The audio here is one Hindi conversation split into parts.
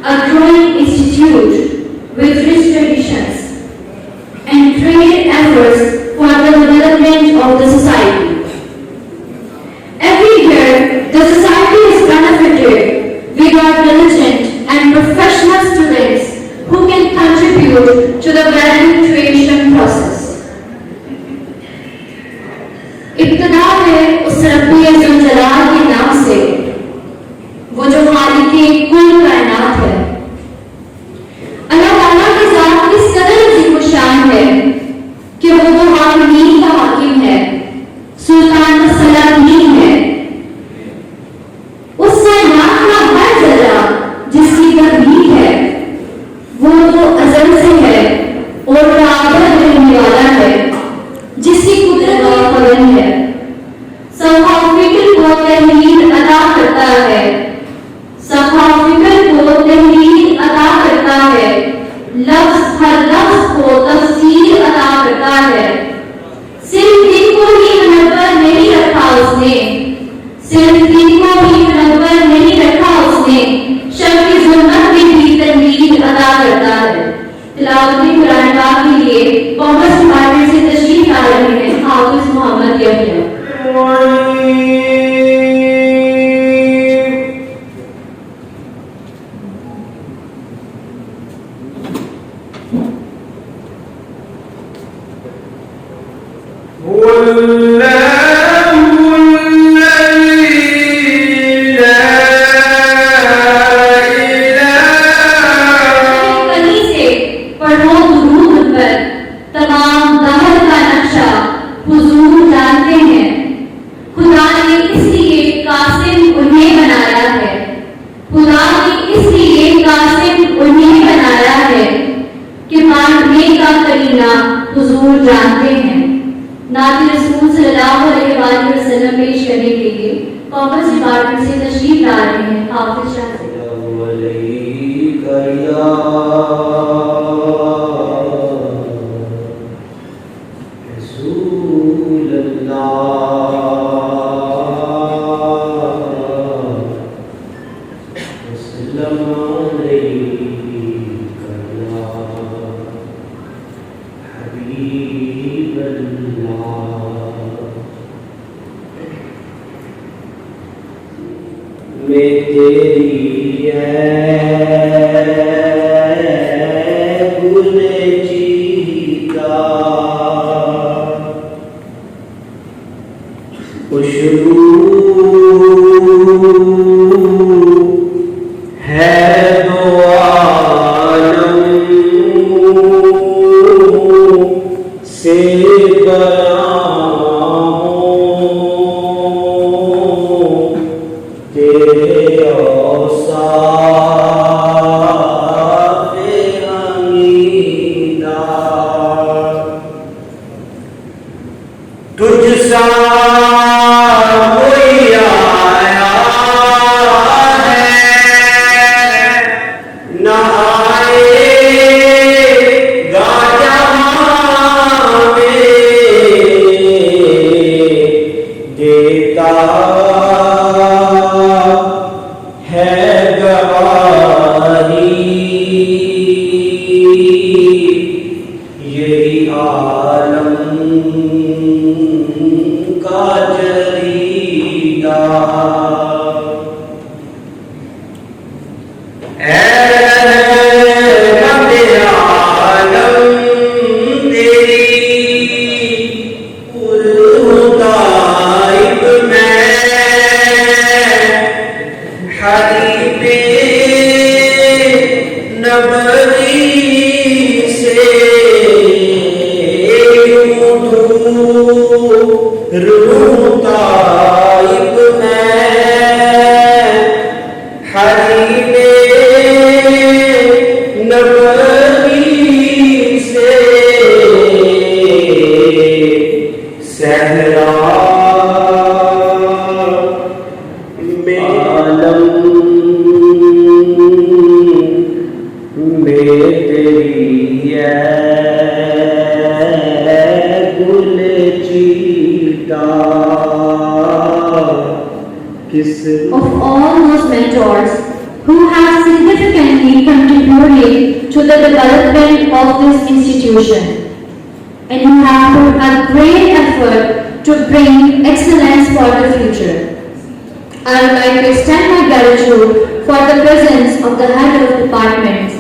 a growing institute with rich traditions and trained efforts for the development of the society. Every year, the society is benefited with our diligent and professional students who can contribute to the value creation process. इब्तिदा है उस रब्बे जुल जलाल के नाम से, वो जो मालिके कुल कायनात है। अल्लाह ताला की ज़ात इस कदर अज़ीम शान है कि वो तो हाकिमीन का हाकिम है, सुल्तान सलातीन है। उस कायनात का हर जरा जिसकी तदबीर है, वो तो अज़ल से है और काबिल रहने वाला है, जिसकी कुदरत का फजल है। सफ़ा फिक्र को तहरीर अता करता है, सफ़ा फिक्र को तहरीर अता करता है, लफ्ज़ हर लफ्ज़ को तफसीर अता करता है। सिर्फ दिल को ही मुनव्वर नहीं रखा उसने, सिर्फ दिल को ही मुनव्वर नहीं रखा उसने, शब की ज़ुल्मत में भी तनवीर अता करता है। तिलावत कुरान पाक के लिए कॉमर्स डिपार्टमेंट से तशरीफ ला रहे हैं हाफिज मोहम्मद यहिया। हरी में the development of this institution, and you have put a great effort to bring excellence for the future. I would like to extend my gratitude for the presence of the head of departments,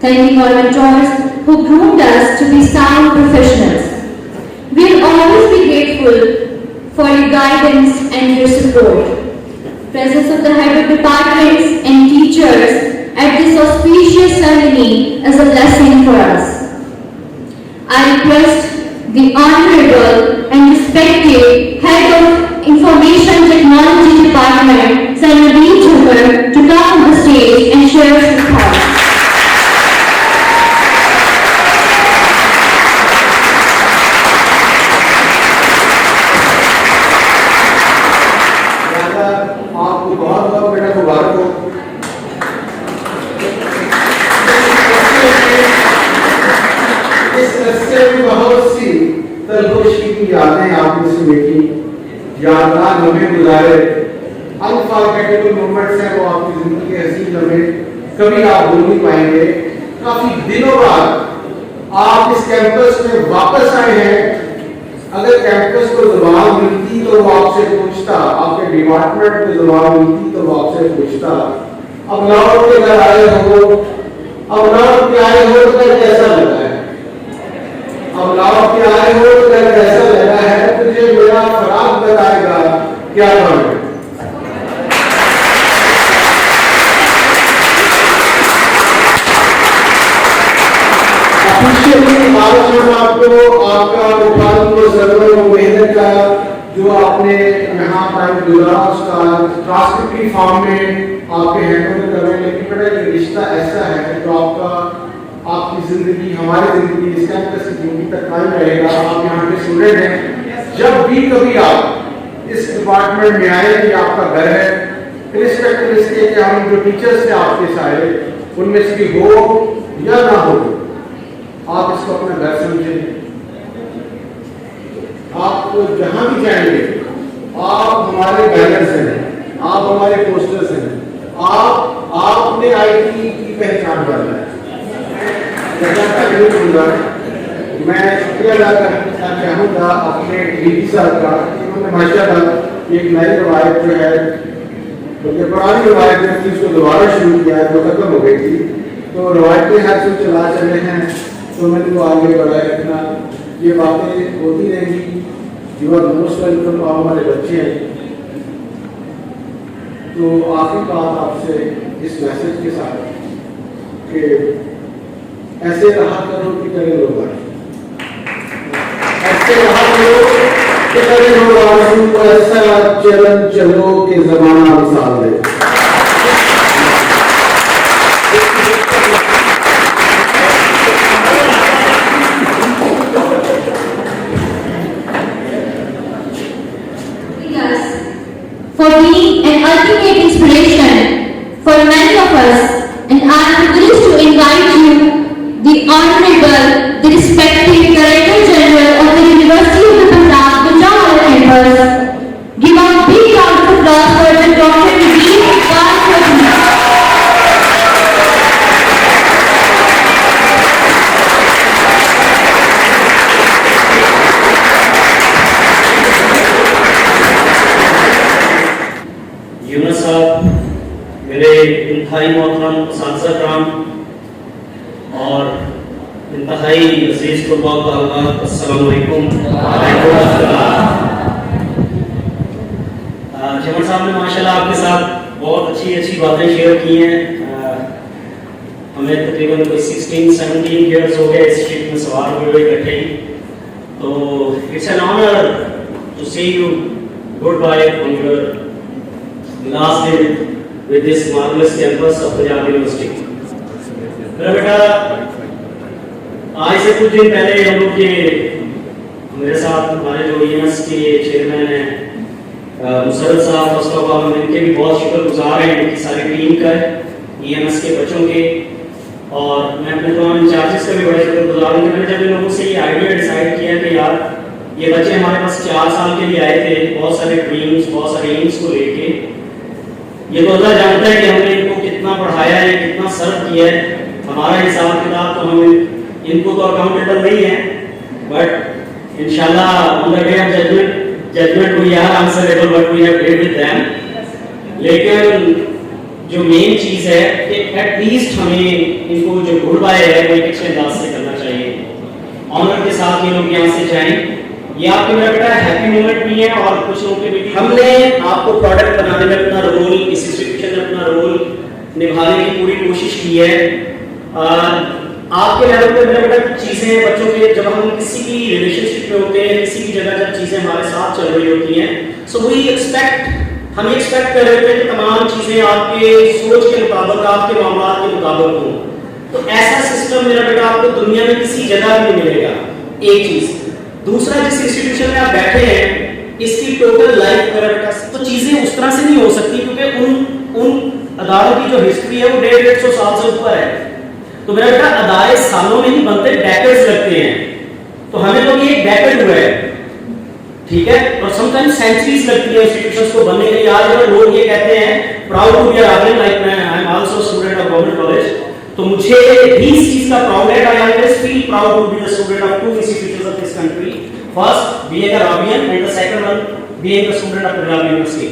thanking our mentors who groomed us to be sound professionals. We will always be grateful for your guidance and your support. Presence of the head of departments and teachers at this auspicious ceremony is a blessing for us. I request the Honorable and respected Head of Information Technology Department, Sanadine Chukar, to come on the stage and share his thoughts. आपको बहुत बहुत बेटा मुबारक हो। इस रस्ते में बहुत सी तलखुशी की यादें आपने सुनी, यादगार लम्हे गुजारे, अनफॉरगेटेबल मोमेंट्स हैं वो आपकी जिंदगी के हसीन लम्हे, कभी आप भूल नहीं पाएंगे। काफी दिनों बाद आप इस कैंपस में वापस आए हैं। अगर कैंपस को जबान मिलती तो वो आपसे पूछता, आपके डिपार्टमेंट को जबान मिलती तो वो आपसे पूछता, अब लौट के घर आए हो, अब लौट के आए हो तो घर कैसा लगा है, अब लौट के आए हो तो घर कैसा लगा है, तुझे मेरा फराग बताएगा क्या पढ़े। आपको आपका मेहनत का जो आपने यहाँ टाइम गुजारा उसका ट्रांसक्रिप्टिव फॉर्म में आपके हैंड ओवर कर रहे हैं। लेकिन बेटा ये रिश्ता ऐसा है जो आपका आपकी जिंदगी, हमारी जिंदगी, इस कैंपस की जिंदगी तक कायम रहेगा। आप यहाँ के स्टूडेंट हैं, जब भी कभी आप इस डिपार्टमेंट में आए, ये आपका घर है, रिस्पेक्ट इसके कि हम जो टीचर्स थे आपके सारे, उनमें से भी हो या ना हो, आप इसको अपना घर समझें। आप जहां भी जाएंगे, आप हमारे बैनर्स हैं, आप हमारे पोस्टर्स हैं, आपने आईटी की पहचान करना है। मैं शुक्रिया अदा करना चाहूँगा अपने डीडी साहब का, उन्होंने माशाल्लाह एक नई रवायत जो है, क्योंकि पुरानी रवायत जो थी उसको दोबारा शुरू किया जो खत्म हो गई थी, तो रवायतें हर जो चला चले हैं तो मैंने वो आगे बढ़ाया। इतना ये बातें होती रहेंगी। You are most welcome. आप हमारे बच्चे हैं, तो आखिरी बात आपसे इस मैसेज के साथ कि ऐसे रहा करो कि करे लोग, ऐसे रहा करो कि करे लोग, ऐसा चलन चलो कि जमाना मिसाल दे। For being an ultimate inspiration for many of us, and I am privileged to invite you, the Honorable, the respected Director General of the University of the Punjab, Punjab campus. Give a big round of applause for the Dr. Nadeem Iqbal Chaudhary. Yunus साहब, मेरे इंतहाई मोहतरम साथी-कराम और इंतहाई अजीज कुर्बा ताल्लुकात, अस्सलाम वालेकुम। जमल साहब ने माशाल्लाह आपके साथ बहुत अच्छी बातें शेयर की हैं। हमें तकरीबन कोई 16-17 ईयर्स हो गए इस शिप में सवार हुए इकट्ठे ही, तो it's an honour to see you good bye on your last day with this marvelous campus of Punjab University। मेरा बेटा, आज से कुछ दिन पहले हम लोग मेरे साथ हमारे जो ईएमएस के चेयरमैन हैं मुसरत साहब, फर्स्ट ऑफ ऑल हम इनके भी बहुत शुक्रगुजार हैं, इनकी सारी टीम का, ईएमएस के बच्चों के, और मैं अपने तमाम इंचार्जेस का भी बड़े शुक्रगुजार हूँ। मैंने जब इन लोगों से ये आइडिया डिसाइड किया कि यार ये बच्चे हमारे पास 4 साल के लिए आए थे, बहुत सारे ड्रीम्स, बहुत सारे एम्स को लेके, ये तो अल्लाह जानता है कि हमने इनको कितना पढ़ाया है, कितना सर्व किया है। हमारा हिसाब किताब तो हम इनको तो अकाउंटेबल नहीं है, बट इंशाल्लाह on the day of judgment we are answerable but we have डेड विद देम। लेकिन जो मेन चीज है कि एटलीस्ट हमें इनको जो गुड बाय है वो एक अच्छे अंदाज से करना चाहिए, ऑनर के साथ ये लोग यहाँ से जाएं। ये आपके मेरा बेटा हैप्पी मोमेंट भी है और कुछ लोगों के भी। हमने आपको प्रोडक्ट बनाने में अपना रोल, इस इंस्टीट्यूशन में अपना रोल निभाने की पूरी कोशिश की है। आपके लेवल पे मेरा बेटा चीजें बच्चों के, जब हम किसी की रिलेशनशिप में होते हैं, किसी की जगह जब चीजें हमारे साथ चल रही होती हैं, सो वी हम एक्सपेक्ट कर रहे थे कि तमाम चीजें आपके सोच के मुताबिक, आपके मामला के मुताबिक हों। तो ऐसा सिस्टम मेरा बेटा आपको दुनिया में किसी जगह भी नहीं मिलेगा, एक चीज। दूसरा, जिस इंस्टीट्यूशन में आप बैठे हैं इसकी टोटल लाइफ मेरा बेटा, तो चीजें उस तरह से नहीं हो सकती क्योंकि उन अदारों की जो हिस्ट्री है वो 150 साल से ऊपर है। तो मेरा बेटा अदारे सालों में नहीं बनते, डेकेड्स लगते हैं। तो हमें तो ये एक डेकेड हुआ है, ठीक है, और समटाइम्स सेंचुरीज लगती है इंस्टीट्यूशंस को बनने के लिए। आज अगर लोग ये कहते हैं proud to be Arabian, like I am also student of government college, तो मुझे भी इस चीज का प्राउड है। I always feel proud to be the student of 2 institutions of this country, first being Arabian and the second one being the student of Punjab university.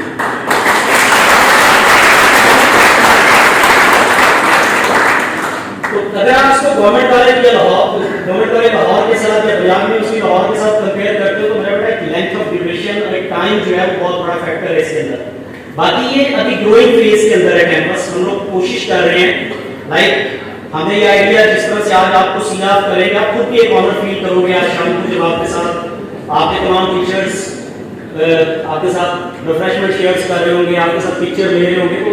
तो अगर आप इसको गवर्नमेंट कॉलेज या लाहौर के साथ या पंजाब यूनिवर्सिटी लाहौर के साथ कंपेयर करते हो तो मेरा बेटा एक लेंथ ऑफ ड्यूरेशन और एक टाइम जो है बहुत बड़ा फैक्टर है इसके अंदर। बाकी ये अभी ग्रोइंग फेज के अंदर है कैंपस, हम लोग कोशिश कर रहे हैं। लाइक हमें ये आइडिया जिस तरह से आज आपको सीधा करेगा, खुद भी एक ऑनर फील करोगे आज शाम को जब आपके साथ आपके तमाम टीचर्स आपके साथ रिफ्रेशमेंट शेयर्स कर रहे होंगे, आपके साथ पिक्चर ले रहे होंगे, तो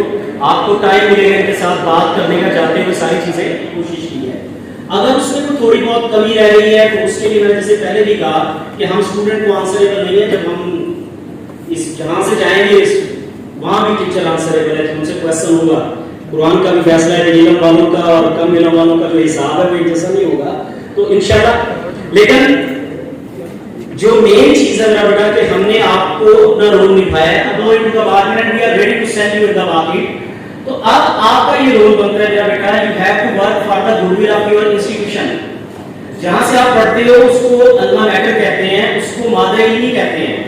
आपको टाइम मिलेगा इनके साथ बात करने का, चाहते हुए सारी चीजें कोशिश की है। अगर उसमें कोई थोड़ी बहुत कमी रह रही है तो उसके लिए मैंने जैसे पहले भी कहा कि हम स्टूडेंट को आंसरेबल नहीं है। जब हम इस जहां से जाएंगे वहां भी टीचर आंसरेबल है, तो उनसे क्वेश्चन होगा। कुरान का भी फैसला है, इल्म वालों का और कम इल्म वालों का जो हिसाब है वो एक जैसा नहीं होगा, तो इंशाल्लाह। लेकिन जो मेन चीज है मेरा बेटा कि हमने आपको अपना रोल निभाया है। अब we are ready to send you in the market. तो अब आपका ये रोल बनता है मेरा बेटा, you have to work for the goodwill of your institution. जहां से आप पढ़ते हो उसको अल्मा मैटर कहते हैं, उसको मादरे इल्मी कहते हैं।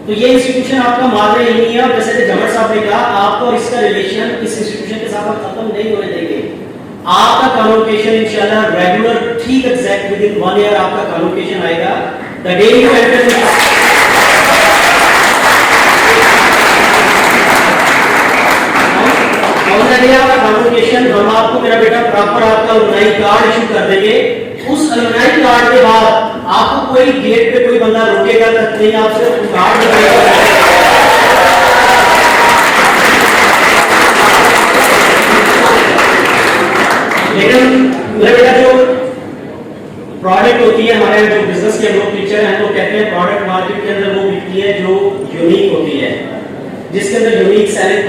तो ये इंस्टीट्यूशन आपका मादरे इल्मी है, और जैसे कि जमर साहब ने कहा, आपको और इसका रिलेशन इस इंस्टीट्यूशन के साथ खत्म नहीं होने देंगे। आपका कन्वोकेशन इंशाल्लाह रेगुलर, ठीक एग्जैक्ट विद इन 1 ईयर आपका कन्वोकेशन आएगा। द डे यू एंटर आपका कन्वोकेशन, हम आपको मेरा बेटा प्रॉपर आपका अलुमनाई कार्ड इशू कर देंगे। उस अलुमनाई कार्ड के बाद आपको कोई गेट पे कोई बंदा रोकेगा तक नहीं, आप सिर्फ कार्ड लगाएगा। लेकिन मेरा बेटा जो प्रोडक्ट होती है हमारे जो बिजनेस के लोग टीचर हैं तो कहते हैं प्रोडक्ट मार्केट के अंदर वो बिकती है जो यूनिक होती है, जिसके अंदर यूनिक सेलिंग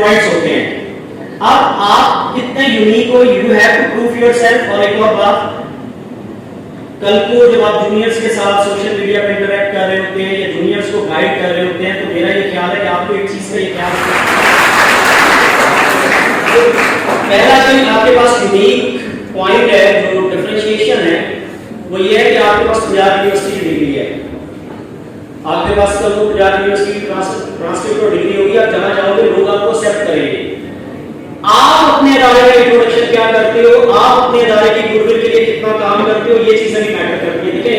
पॉइंट्स होते हैं। अब आप कितने यूनिक हो, you have to prove yourself. और एक और बात, कल को जब आप जूनियर्स के साथ सोशल मीडिया पे इंटरेक्ट कर रहे होते हैं या जूनियर्स को गाइड कर रहे होते हैं, तो मेरा ये ख्याल है कि आपको एक चीज का ये ख्याल पहला जो आपके पास यूनिक पॉइंट है, जो डिफरेंशिएशन है, वो ये है कि आपके पास पंजाब यूनिवर्सिटी की डिग्री है। आपके पास कल को पंजाब यूनिवर्सिटी की ट्रांसक्रिप्ट डिग्री होगी, आप जहां जाओगे लोग आपको एक्सेप्ट करेंगे। आप अपने इदारे का इंट्रोडक्शन क्या करते हो, आप अपने इदारे की गुडविल के लिए कितना काम करते हो, ये चीजें भी मैटर करती है। देखिए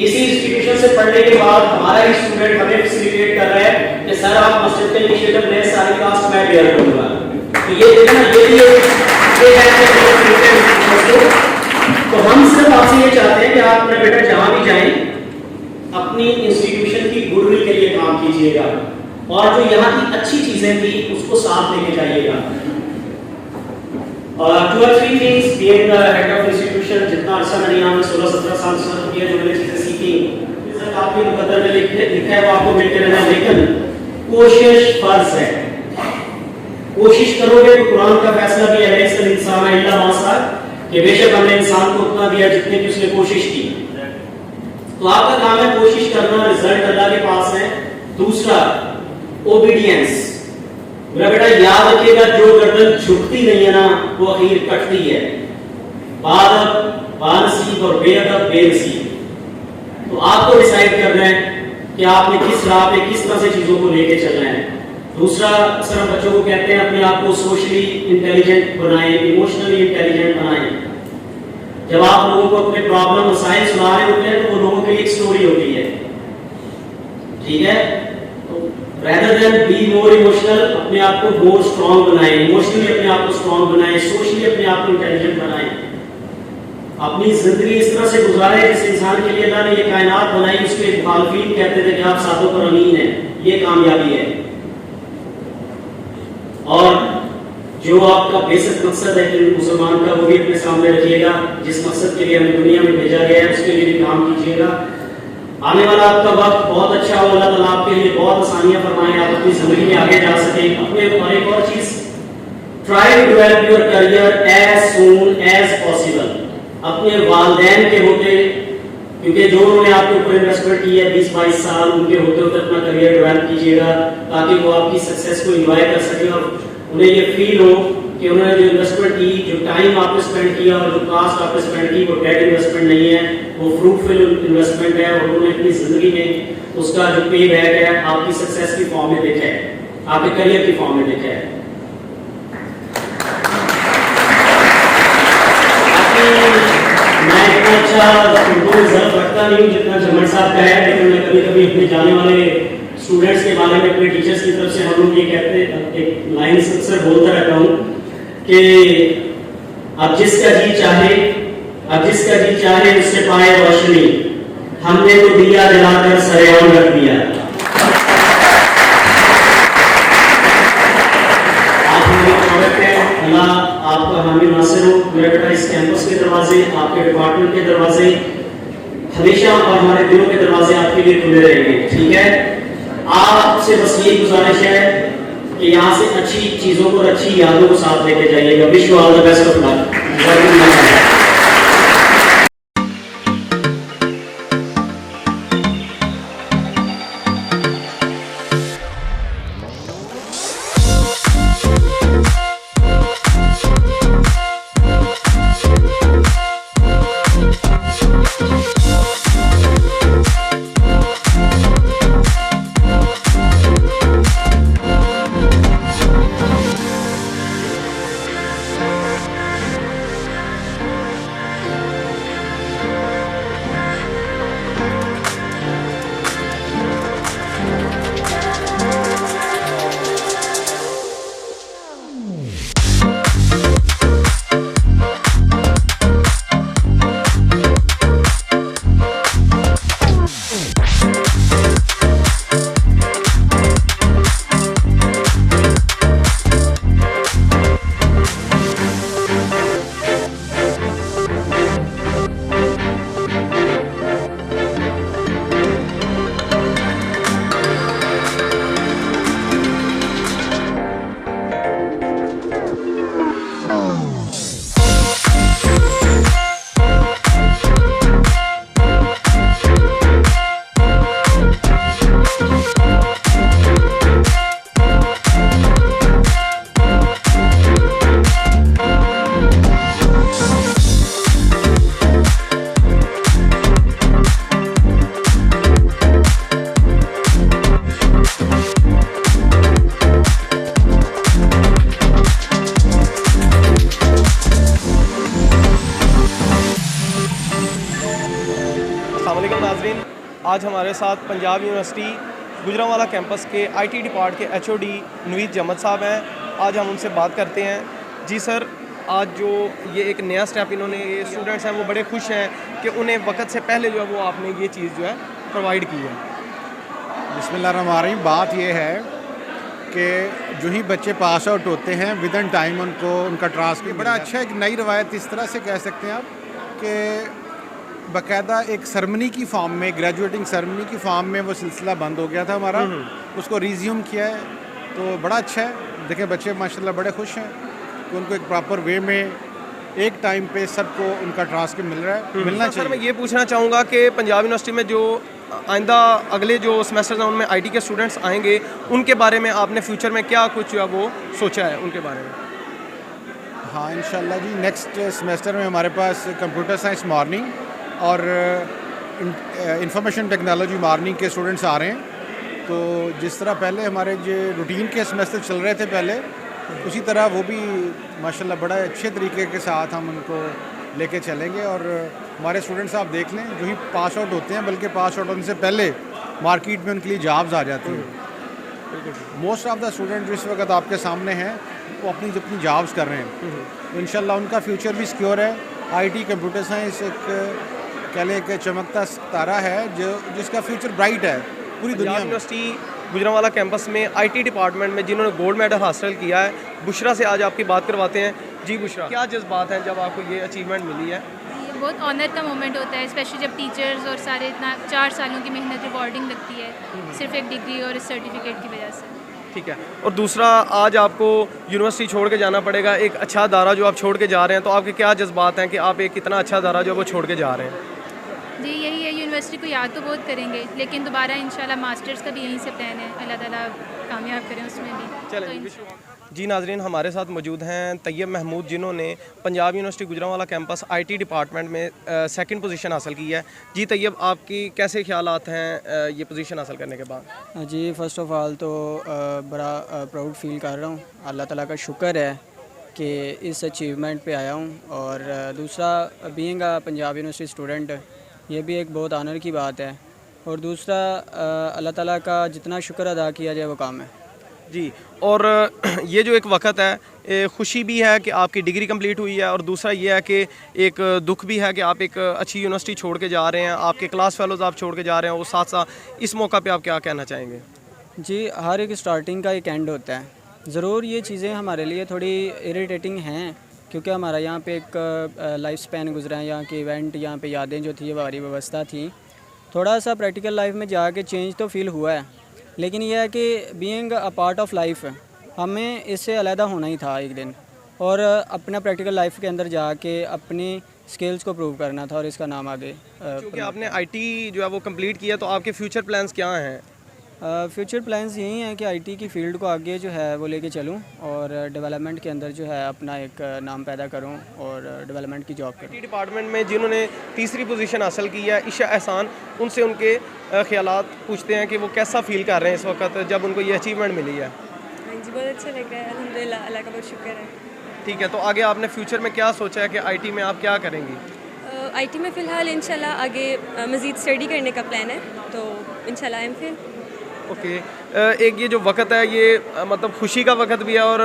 इसी इंस्टीट्यूशन से पढ़ने के बाद हमारा ही स्टूडेंट हमें फैसिलिटेट कर रहा है कि सर आप मस्जिद के इनिशिएटिव ले, सारी कास्ट मैं बेयर करूंगा। तो ये देखना, ये भी तो हम सिर्फ आपसे ये चाहते हैं कि आप अपने बेटा जहां भी जाएं अपनी इंस्टीट्यूशन की गुडविल के लिए काम कीजिएगा, और जो यहाँ की अच्छी चीजें थी उसको साथ लेके जाइएगा। 2 or 3 things being the head of institution, जितना अर्सा मैंने यहाँ में 16-17 साल सर्व किया, जो मैंने चीजें सीखी सर आपके मुकद्दर में लिखा है वो आपको मिलते रहना। लेकिन कोशिश फर्ज है, कोशिश करोगे तो कुरान का फैसला भी है इस इंसान इल्ला मासा, कि बेशक हमने इंसान को उतना दिया जितने की उसने कोशिश की। तो आपका काम है कोशिश करना, रिजल्ट अल्लाह के पास है। दूसरा ओबीडियंस, मेरा बेटा याद रखिएगा, जो गर्दन झुकती नहीं है ना वो आखिर कटती है। बादब बानसीब और बेअदब बेनसीब। तो आपको डिसाइड करना है कि आपने किस राह पे किस तरह से चीजों को लेके चलना है। दूसरा, अक्सर हम बच्चों को कहते हैं अपने आप को सोशली इंटेलिजेंट बनाएं, इमोशनली इंटेलिजेंट बनाएं। जब आप लोगों को अपने प्रॉब्लम मसाइल सुना रहे होते हैं तो वो लोगों के लिए एक स्टोरी होती है, ठीक है। तो rather than be more emotional, अपने आप को मोर स्ट्रांग बनाएं, इमोशनली अपने आप को स्ट्रांग बनाएं, सोशली अपने आप को इंटेलिजेंट बनाएं। अपनी जिंदगी इस तरह से गुजारे जिस इंसान के लिए अल्लाह ने ये कायनात बनाई, उसके मुखालफिन कहते थे कि आप सातों पर अमीन हैं, ये कामयाबी है। और जो आपका बेसिक मकसद है कि मुसलमान का, वो भी अपने सामने रखिएगा। जिस मकसद के लिए हमें दुनिया में भेजा गया है उसके लिए भी काम कीजिएगा। आने वाला आपका वक्त बहुत अच्छा हो, अल्लाह ताला आपके लिए बहुत आसानियां फरमाए, आप अपनी जिंदगी में आगे जा सकें। अपने और एक और चीज, try to develop your career as soon as possible. अपने वालिदैन के होते, क्योंकि जो उन्होंने आपके ऊपर इन्वेस्टमेंट की है 20-22 साल, उनके होते होते अपना करियर डेवलप कीजिएगा ताकि वो आपकी सक्सेस को एंजॉय कर सके और उन्हें ये फील हो कि उन्होंने जो इन्वेस्टमेंट की, जो टाइम आपने स्पेंड किया और जो कास्ट आपने स्पेंड की, वो डेड इन्वेस्टमेंट नहीं है, वो फ्रूटफुल इन्वेस्टमेंट है। और उन्होंने अपनी जिंदगी में उसका जो पे बैक है आपकी सक्सेस की फॉर्म में देखा है, आपके करियर की फॉर्म में देखा है। मैं इतना अच्छा उनको रिजल्ट रखता नहीं हूँ जितना जमन साहब का है, लेकिन मैं कभी कभी अपने जाने वाले स्टूडेंट्स के बारे में अपने टीचर्स की तरफ से हम लोग ये कहते हैं, एक लाइन अक्सर बोलता रहता हूँ कि अब जिसका जी चाहे उससे पाए रोशनी, हमने तो दिया जलाकर सरेआम रख दिया। आप मेरे प्रोडक्ट है, अल्लाह आपका हामी नासिर हो। मेरा बेटा इस कैंपस के दरवाजे, आपके डिपार्टमेंट के दरवाजे हमेशा और हमारे दिलों के दरवाजे आपके लिए खुले रहेंगे, ठीक है। आपसे बस यही गुजारिश है कि यहाँ से अच्छी चीजों को, अच्छी यादों को साथ लेके जाइएगा। Wish you all the best of luck. आज हमारे साथ पंजाब यूनिवर्सिटी गुजरांवाला कैंपस के आईटी डिपार्ट के एचओडी नवीद जमत साहब हैं। आज हम उनसे बात करते हैं। जी सर, आज जो ये एक नया स्टेप इन्होंने, ये स्टूडेंट्स हैं वो बड़े खुश हैं कि उन्हें वक्त से पहले जो है वो आपने ये चीज़ जो है प्रोवाइड की है। बिस्मिल्लाहिर्रहमानिर्रहीम। बात ये है कि जो ही बच्चे पास आउट होते हैं विद इन टाइम उनको उनका ट्रांसक्रिप्ट बड़ा अच्छा, एक नई रवायत इस तरह से कह सकते हैं आप कि बाकायदा एक सरमनी की फॉर्म में, ग्रेजुएटिंग सरमनी की फॉर्म में वो सिलसिला बंद हो गया था हमारा, उसको रिज्यूम किया है। तो बड़ा अच्छा है, देखें बच्चे माशाल्लाह बड़े खुश हैं कि उनको एक प्रॉपर वे में एक टाइम पे सबको उनका ट्रांसक्रिप्ट मिल रहा है, मिलना चाहिए। सर मैं ये पूछना चाहूँगा कि पंजाब यूनिवर्सिटी में जो आइंदा अगले जो सेमेस्टर्स हैं उनमें आईटी के स्टूडेंट्स आएंगे, उनके बारे में आपने फ्यूचर में क्या कुछ जो है वो सोचा है उनके बारे में? हाँ इंशाल्लाह जी, नेक्स्ट सेमेस्टर में हमारे पास कंप्यूटर साइंस मॉर्निंग और इंफॉर्मेशन टेक्नोलॉजी मॉर्निंग के स्टूडेंट्स आ रहे हैं। तो जिस तरह पहले हमारे जो रूटीन के सेमेस्टर चल रहे थे पहले, उसी तरह वो भी माशाल्लाह बड़ा अच्छे तरीके के साथ हम उनको लेके चलेंगे। और हमारे स्टूडेंट्स आप देख लें, जो ही पास आउट होते हैं, बल्कि पास आउट होने से पहले मार्केट में उनके लिए जॉब्स आ जाती हैं। मोस्ट ऑफ द स्टूडेंट जो इस वक्त आपके सामने हैं वो अपनी जॉब्स कर रहे हैं, तो इंशाल्लाह उनका फ्यूचर भी सिक्योर है। आईटी कंप्यूटर साइंस एक कह लें कि चमकता तारा है जिसका फ्यूचर ब्राइट है पूरी दुनिया में। यूनिवर्सिटी गुजरांवाला कैंपस में आईटी डिपार्टमेंट में जिन्होंने गोल्ड मेडल हासिल किया है, बुशरा से आज आपकी बात करवाते हैं। जी बुशरा, क्या जज्बात हैं जब आपको ये अचीवमेंट मिली है? ये बहुत ऑनर का मोमेंट होता है, स्पेशली जब टीचर्स और सारे इतना 4 सालों की मेहनत रिवॉर्डिंग लगती है सिर्फ एक डिग्री और इस सर्टिफिकेट की वजह से। ठीक है। और दूसरा, आज आपको यूनिवर्सिटी छोड़ के जाना पड़ेगा, एक अच्छा अदारा जो आप छोड़ के जा रहे हैं, तो आपके क्या जज्बात हैं कि आप एक इतना अच्छा अदारा जो है वो छोड़ के जा रहे हैं? जी यही है, यूनिवर्सिटी को याद तो बहुत करेंगे, लेकिन दोबारा इंशाल्लाह मास्टर्स का भी यहीं से प्लान है, अल्लाह ताला कामयाब करें उसमें भी। चलें। जी नाजरीन, हमारे साथ मौजूद हैं तैयब महमूद, जिन्होंने Punjab university Gujranwala campus IT department में सेकंड पोजीशन हासिल की है। जी तैयब, आपकी कैसे ख्यालात हैं ये पोजीशन हासिल करने के बाद? जी फर्स्ट ऑफ़ ऑल तो बड़ा प्राउड फील कर रहा हूँ, अल्लाह ताला का शुक्र है कि इस अचीवमेंट पे आया हूँ। और दूसरा, being a Punjab university student, ये भी एक बहुत आनर की बात है। और दूसरा, अल्लाह ताला का जितना शुक्र अदा किया जाए वो काम है। जी, और ये जो एक वक्त है, खुशी भी है कि आपकी डिग्री कंप्लीट हुई है, और दूसरा ये है कि एक दुख भी है कि आप एक अच्छी यूनिवर्सिटी छोड़ के जा रहे हैं, आपके क्लास फेलोज़ आप छोड़ के जा रहे हैं। वो साथ साथ इस मौका पे आप क्या कहना चाहेंगे? जी, हर एक स्टार्टिंग का एक एंड होता है। ज़रूर ये चीज़ें हमारे लिए थोड़ी इरिटेटिंग हैं, क्योंकि हमारा यहाँ पे एक लाइफ स्पैन गुजरा है, यहाँ के इवेंट, यहाँ पे यादें जो थी, ये हमारी व्यवस्था थी। थोड़ा सा प्रैक्टिकल लाइफ में जाके चेंज तो फील हुआ है, लेकिन यह है कि being a part of life हमें इससे अलहदा होना ही था एक दिन, और अपना प्रैक्टिकल लाइफ के अंदर जाके अपनी स्किल्स को प्रूव करना था, और इसका नाम आगे क्योंकि आपने आईटी जो है वो कंप्लीट किया, तो आपके फ्यूचर प्लान्स क्या हैं? फ्यूचर प्लान्स यही हैं कि आईटी की फ़ील्ड को आगे जो है वो लेके चलूं, और डेवलपमेंट के अंदर जो है अपना एक नाम पैदा करूं, और डेवलपमेंट की जॉब करूं। आईटी डिपार्टमेंट में जिन्होंने तीसरी पोजीशन हासिल की है, ईशा एहसान, उनसे उनके ख्यालात पूछते हैं कि वो कैसा फील कर रहे हैं इस वक्त जब उनको ये अचीवमेंट मिली है। हाँ जी, बहुत अच्छा लग रहा है, अल्हम्दुलिल्लाह, अल्लाह का बहुत शुक्र है। ठीक है, तो आगे आपने फ्यूचर में क्या सोचा है कि आईटी में आप क्या करेंगी? आईटी में फ़िलहाल इंशाल्लाह आगे मज़ीद स्टडी करने का प्लान है, तो इंशाल्लाह आई एम फिर। ओके, एक ये जो वक्त है ये मतलब खुशी का वक्त भी है, और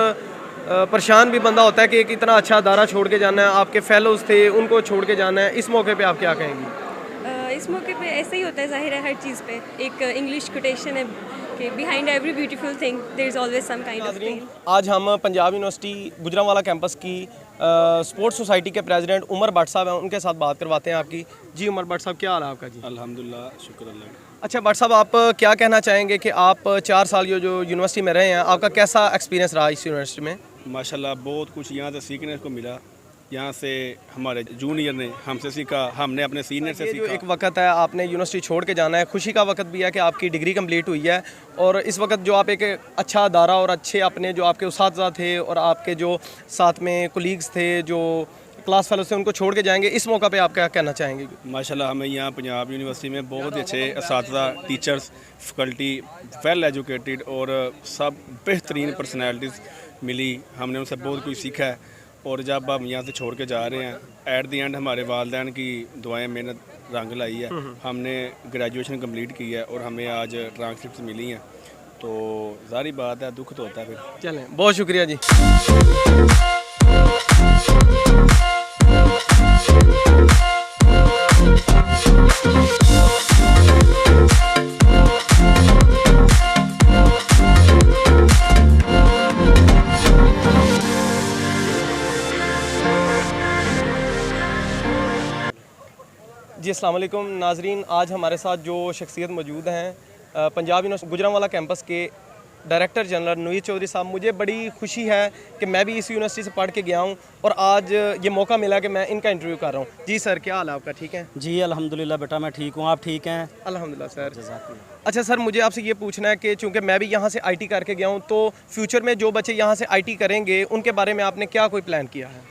परेशान भी बंदा होता है कि एक इतना अच्छा अदारा छोड़ के जाना है, आपके फेलोज़ थे उनको छोड़ के जाना है। इस मौके पे आप क्या कहेंगी? इस मौके पे ऐसा ही होता है, ज़ाहिर है, हर चीज़ पे एक इंग्लिश कोटेशन है कि behind every beautiful thing there is always some kind of pain. आज हम पंजाब यूनिवर्सिटी गुजरांवाला कैंपस की स्पोर्ट्स सोसाइटी के प्रेसिडेंट उमर भट्ट साहब हैं, उनके साथ बात करवाते हैं आपकी। जी उमर भट्ट साहब, क्या हाल है आपका? जी अल्हम्दुलिल्लाह, शुक्र अल्लाह। अच्छा भट्ट साहब, आप क्या कहना चाहेंगे कि आप 4 साल जो यूनिवर्सिटी में रहे हैं, आपका कैसा एक्सपीरियंस रहा इस यूनिवर्सिटी में? माशाल्लाह बहुत कुछ यहाँ से सीखने को मिला। यहाँ से हमारे जूनियर ने हमसे सीखा, हमने अपने सीनियर से ये जो सीखा। एक वक्त है, आपने यूनिवर्सिटी छोड़ के जाना है, खुशी का वक्त भी है कि आपकी डिग्री कंप्लीट हुई है, और इस वक्त जो आप एक अच्छा अदारा और अच्छे अपने जो आपके उस्ताद थे और आपके जो साथ में कोलीग्स थे जो क्लास फेलो से, उनको छोड़ के जाएंगे, इस मौका पे आप क्या कहना चाहेंगे? माशाल्लाह हमें यहाँ पंजाब यूनिवर्सिटी में बहुत ही अच्छे असातिज़ा, टीचर्स, फैकल्टी, वेल एजुकेटेड और सब बेहतरीन पर्सनैलिटीज़ मिली। हमने उनसे बहुत कुछ सीखा है, और जब हम यहाँ से छोड़ के जा रहे हैं, एट दी एंड हमारे वालिदैन की दुआएं, मेहनत रंग लाई है। हमने ग्रेजुएशन कंप्लीट की है और हमें आज ट्रांसक्रिप्ट मिली हैं, तो ज़ाहिर बात है दुख तो होता है। फिर चलें, बहुत शुक्रिया जी। जी अस्सलाम वालेकुम नाजरीन, आज हमारे साथ जो शख्सियत मौजूद हैं पंजाब यूनिवर्सिटी गुजरांवाला कैंपस के डायरेक्टर जनरल नवीद चौधरी साहब, मुझे बड़ी खुशी है कि मैं भी इस यूनिवर्सिटी से पढ़ के गया हूँ और आज ये मौका मिला कि मैं इनका इंटरव्यू कर रहा हूँ। जी सर, क्या हाल है आपका? ठीक है जी अल्हम्दुलिल्लाह बेटा, मैं ठीक हूँ, आप ठीक हैं? अल्हम्दुलिल्लाह सर। अच्छा सर, मुझे आपसे ये पूछना है कि चूँकि मैं भी यहाँ से आईटी करके गया हूँ, तो फ्यूचर में जो बच्चे यहाँ से आईटी करेंगे उनके बारे में आपने क्या कोई प्लान किया है?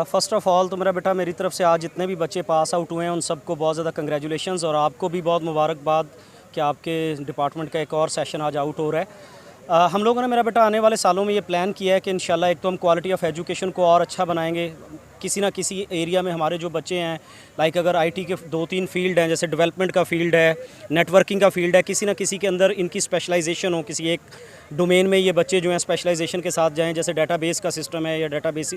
फ़र्स्ट ऑफ़ ऑल तो मेरा बेटा, मेरी तरफ से आज जितने भी बच्चे पास आउट हुए हैं उन सबको बहुत ज़्यादा कंग्रेचुलेशंस, और आपको भी बहुत मुबारकबाद कि आपके डिपार्टमेंट का एक और सेशन आज आउट हो रहा है। हम लोगों ने, मेरा बेटा, आने वाले सालों में ये प्लान किया है कि इंशाल्लाह एक तो हम क्वालिटी ऑफ एजुकेशन को और अच्छा बनाएंगे। किसी ना किसी एरिया में हमारे जो बच्चे हैं, लाइक अगर आईटी के 2-3 फील्ड हैं, जैसे डेवलपमेंट का फील्ड है, नेटवर्किंग का फील्ड है, किसी ना किसी के अंदर इनकी स्पेशलाइजेशन हो, किसी एक डोमेन में ये बच्चे जो हैं स्पेशलाइजेशन के साथ जाएं, जैसे डेटाबेस का सिस्टम है या डेटाबेस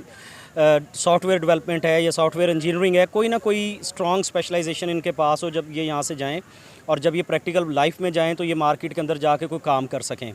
सॉफ्टवेयर डेवलपमेंट है या सॉफ्टवेयर इंजीनियरिंग है, कोई ना कोई स्ट्रॉन्ग स्पेशलाइजेशन इनके पास हो जब ये यहाँ से जाएँ, और जब ये प्रैक्टिकल लाइफ में जाएँ तो ये मार्केट के अंदर जाके कोई काम कर सकें।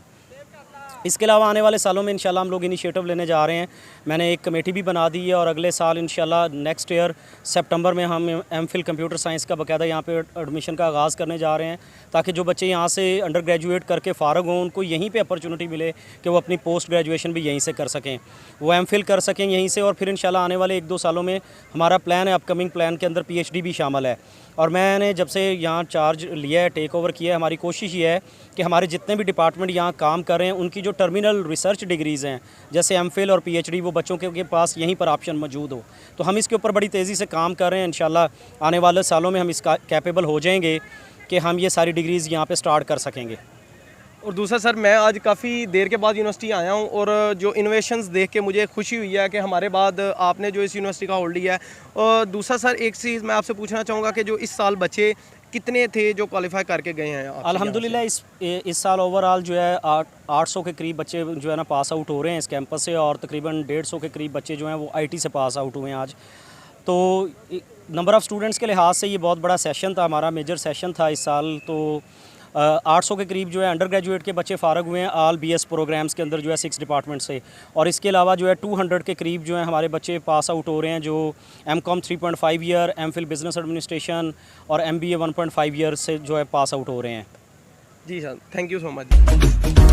इसके अलावा आने वाले सालों में इंशाल्लाह हम लोग इनिशिएटिव लेने जा रहे हैं। मैंने एक कमेटी भी बना दी है और अगले साल इंशाल्लाह नेक्स्ट ईयर सितंबर में हम एमफिल कंप्यूटर साइंस का बाकायदा यहाँ पे एडमिशन का आगाज़ करने जा रहे हैं, ताकि जो बच्चे यहाँ से अंडर ग्रेजुएट करके फ़ारग हों उनको यहीं पे अपॉर्चुनिटी मिले कि वो अपनी पोस्ट ग्रेजुएशन भी यहीं से कर सकें, वो एमफिल कर सकें यहीं से, और फिर इंशाल्लाह आने वाले 1-2 सालों में हमारा प्लान है, अपकमिंग प्लान के अंदर पीएचडी भी शामिल है। और मैंने जब से यहाँ चार्ज लिया है, टेक ओवर किया है, हमारी कोशिश ये है कि हमारे जितने भी डिपार्टमेंट यहाँ काम कर रहे हैं उनकी जो टर्मिनल रिसर्च डिग्रीज़ हैं, जैसे एमफिल और पीएचडी, वो बच्चों के पास यहीं पर ऑप्शन मौजूद हो। तो हम इसके ऊपर बड़ी तेज़ी से काम कर रहे हैं। इंशाल्लाह आने वाले सालों में हम इसका कैपेबल हो जाएंगे कि हम ये सारी डिग्रीज़ यहाँ पे स्टार्ट कर सकेंगे। और दूसरा सर, मैं आज काफ़ी देर के बाद यूनिवर्सिटी आया हूँ और जो इनोवेशंस देख के मुझे खुशी हुई है कि हमारे बाद आपने जो इस यूनिवर्सिटी का होल्ड लिया है। और दूसरा सर, एक चीज़ मैं आपसे पूछना चाहूँगा कि जो इस साल बच्चे कितने थे जो क्वालिफाई करके गए हैं? अल्हम्दुलिल्लाह इस साल ओवरऑल जो है 800 के करीब बच्चे जो है ना पास आउट हो रहे हैं इस कैंपस से, और तकरीबन 150 के करीब बच्चे जो हैं वो आईटी से पास आउट हुए हैं आज। तो नंबर ऑफ़ स्टूडेंट्स के लिहाज से ये बहुत बड़ा सेशन था, हमारा मेजर सेशन था इस साल। तो 800 के करीब जो है अंडर ग्रेजुएट के बच्चे फ़ारग हुए हैं ऑल बीएस प्रोग्राम्स के अंदर जो है 6 डिपार्टमेंट से, और इसके अलावा जो है 200 के करीब जो है हमारे बच्चे पास आउट हो रहे हैं जो MCom 3.5 year, MPhil business administration और एमबीए 1.5 ईयर से जो है पास आउट हो रहे हैं। जी sir, thank you so much.